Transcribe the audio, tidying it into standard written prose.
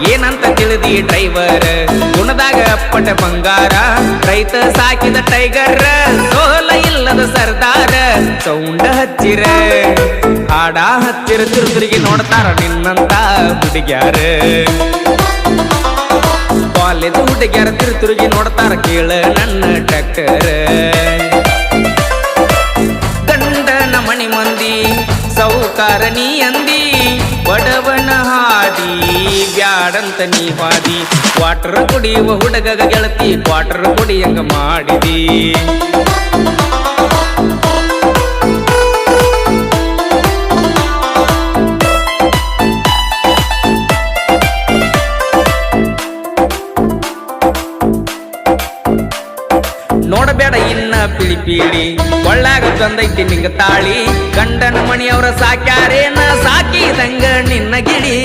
ಏನಂತ ತಿಳಿದಿ ಡ್ರೈವರ್ ಗುಣದಾಗ ಅಪ್ಪಟ ಬಂಗಾರ ರೈತ ಸಾಕಿದ ಟೈಗರ್ ಸೋಲ ಇಲ್ಲದ ಸರ್ದಾರ ಸೌಂಡ ಹಚ್ಚಿರ ಹಾಡ ಹಚ್ಚಿರ ತಿರುಗಿ ನೋಡ್ತಾರ ನಿನ್ನಂತ ಹುಡುಗ್ಯಾರ ಕಾಲೇಜ್ ಹುಡುಗ್ಯಾರ ತಿರುಗಿ ನೋಡ್ತಾರ ಕೇಳ ನನ್ನ ಟ್ರ್ಯಾಕ್ಟರ್ ಗಂಡನ ಮಣಿ ಮಂದಿ ಸೌಕಾರ ನೀ ಅಂದಿ ಬಡವನ ಹಾದಿ ಬ್ಯಾಡಂತ ನೀ ಹಾದಿ ಕ್ವಾರ್ಟರ್ ಕುಡಿಯುವ ಹುಡುಗಗ ಗೆಳತಿ ಕ್ವಾರ್ಟರ್ ಕುಡಿಯಂಗ ಮಾಡಿದಿ ನೋಡಬೇಡ ಇನ್ನ ಪಿಳಿ ಪೀಳಿ ಒಳ್ಳಾಗ ತಂದೈತಿ ನಿಂಗ ತಾಳಿ ಗಂಡನ ಮಣಿಯವರ ಸಾಕ್ಯಾರೇನ ಸಾಕಿದಂಗ ನಿನ್ನ ಗಿಳಿ